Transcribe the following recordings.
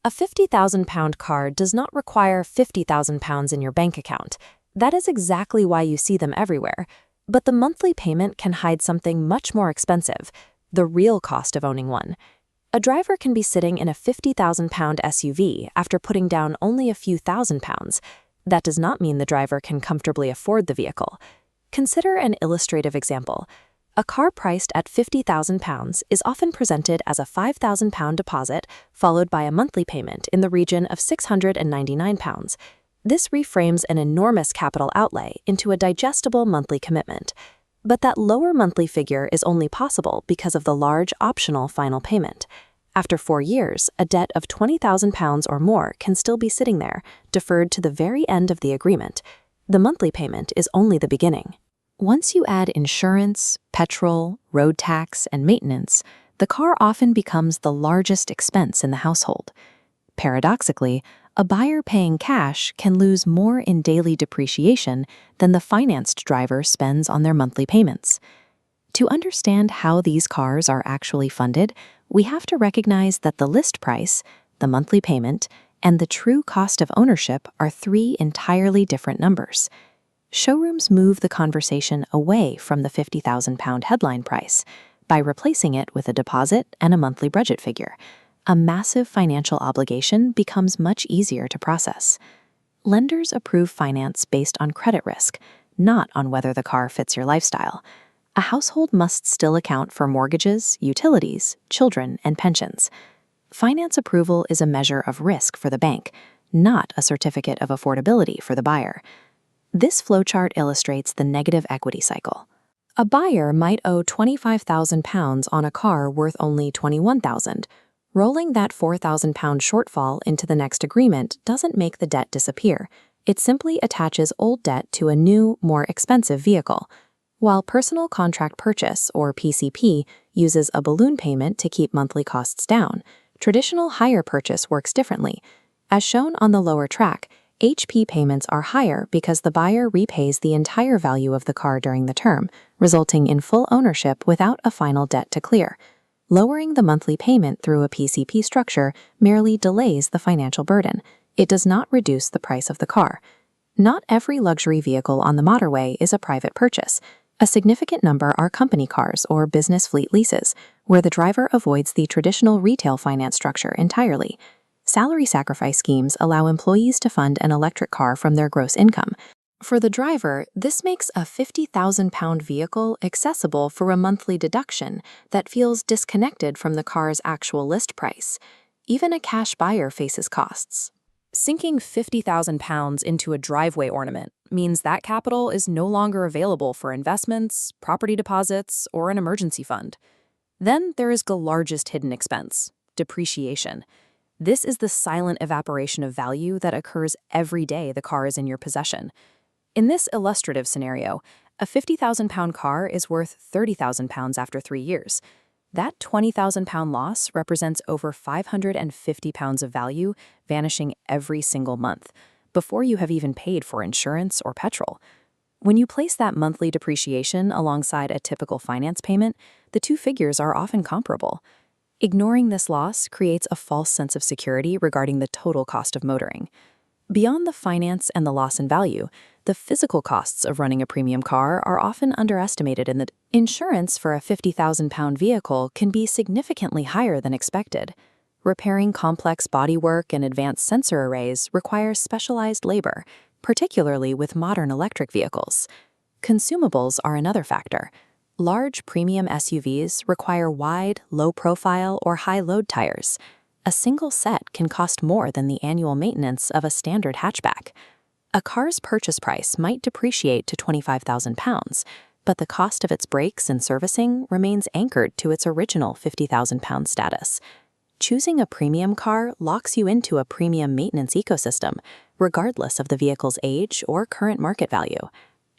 A £50,000 car does not require £50,000 in your bank account. That is exactly why you see them everywhere. But the monthly payment can hide something much more expensive, the real cost of owning one. A driver can be sitting in a £50,000 SUV after putting down only a few £1,000s. That does not mean the driver can comfortably afford the vehicle. Consider an illustrative example. A car priced at £50,000 is often presented as a £5,000 deposit, followed by a monthly payment in the region of £699. This reframes an enormous capital outlay into a digestible monthly commitment. But that lower monthly figure is only possible because of the large optional final payment. After 4 years, a debt of £20,000 or more can still be sitting there, deferred to the very end of the agreement. The monthly payment is only the beginning. Once you add insurance, petrol, road tax, and maintenance, the car often becomes the largest expense in the household. Paradoxically, a buyer paying cash can lose more in daily depreciation than the financed driver spends on their monthly payments. To understand how these cars are actually funded, we have to recognize that the list price, the monthly payment, and the true cost of ownership are 3 entirely different numbers. Showrooms move the conversation away from the £50,000 headline price by replacing it with a deposit and a monthly budget figure. A massive financial obligation becomes much easier to process. Lenders approve finance based on credit risk, not on whether the car fits your lifestyle. A household must still account for mortgages, utilities, children, and pensions. Finance approval is a measure of risk for the bank, not a certificate of affordability for the buyer. This flowchart illustrates the negative equity cycle. A buyer might owe £25,000 on a car worth only $21,000. Rolling that £4,000 shortfall into the next agreement doesn't make the debt disappear. It simply attaches old debt to a new, more expensive vehicle. While personal contract purchase, or PCP, uses a balloon payment to keep monthly costs down, traditional hire purchase works differently. As shown on the lower track, HP payments are higher because the buyer repays the entire value of the car during the term, resulting in full ownership without a final debt to clear. Lowering the monthly payment through a PCP structure merely delays the financial burden. It does not reduce the price of the car. Not every luxury vehicle on the motorway is a private purchase. A significant number are company cars or business fleet leases, where the driver avoids the traditional retail finance structure entirely. Salary sacrifice schemes allow employees to fund an electric car from their gross income. For the driver, this makes a £50,000 vehicle accessible for a monthly deduction that feels disconnected from the car's actual list price. Even a cash buyer faces costs. Sinking £50,000 into a driveway ornament means that capital is no longer available for investments, property deposits, or an emergency fund. Then there is the largest hidden expense, depreciation. This is the silent evaporation of value that occurs every day the car is in your possession. In this illustrative scenario, a £50,000 car is worth £30,000 after 3 years. That £20,000 loss represents over £550 of value vanishing every single month, before you have even paid for insurance or petrol. When you place that monthly depreciation alongside a typical finance payment, the two figures are often comparable. Ignoring this loss creates a false sense of security regarding the total cost of motoring. Beyond the finance and the loss in value, the physical costs of running a premium car are often underestimated in that insurance for a £50,000 vehicle can be significantly higher than expected. Repairing complex bodywork and advanced sensor arrays requires specialized labor, particularly with modern electric vehicles. Consumables are another factor. Large premium SUVs require wide, low-profile, or high-load tires. A single set can cost more than the annual maintenance of a standard hatchback. A car's purchase price might depreciate to £25,000, but the cost of its brakes and servicing remains anchored to its original £50,000 status. Choosing a premium car locks you into a premium maintenance ecosystem, regardless of the vehicle's age or current market value.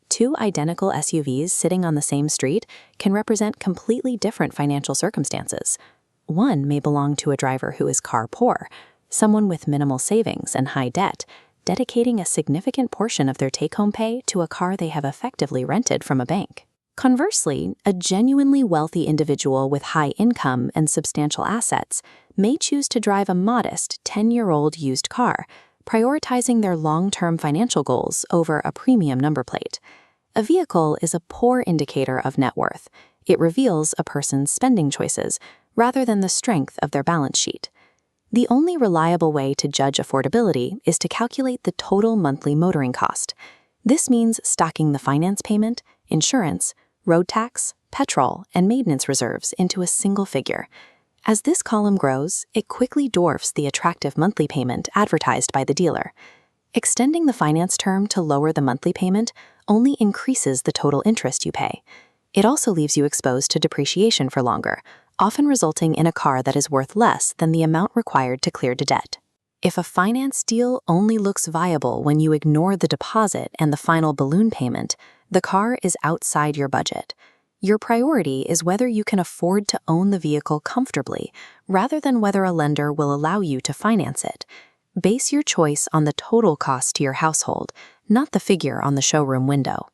Two identical SUVs sitting on the same street can represent completely different financial circumstances. One may belong to a driver who is car poor, someone with minimal savings and high debt, dedicating a significant portion of their take-home pay to a car they have effectively rented from a bank. Conversely, a genuinely wealthy individual with high income and substantial assets may choose to drive a modest 10-year-old used car, prioritizing their long-term financial goals over a premium number plate. A vehicle is a poor indicator of net worth. It reveals a person's spending choices rather than the strength of their balance sheet. The only reliable way to judge affordability is to calculate the total monthly motoring cost. This means stocking the finance payment, insurance, road tax, petrol, and maintenance reserves into a single figure. As this column grows, it quickly dwarfs the attractive monthly payment advertised by the dealer. Extending the finance term to lower the monthly payment only increases the total interest you pay. It also leaves you exposed to depreciation for longer, often resulting in a car that is worth less than the amount required to clear the debt. If a finance deal only looks viable when you ignore the deposit and the final balloon payment, the car is outside your budget. Your priority is whether you can afford to own the vehicle comfortably, rather than whether a lender will allow you to finance it. Base your choice on the total cost to your household, not the figure on the showroom window.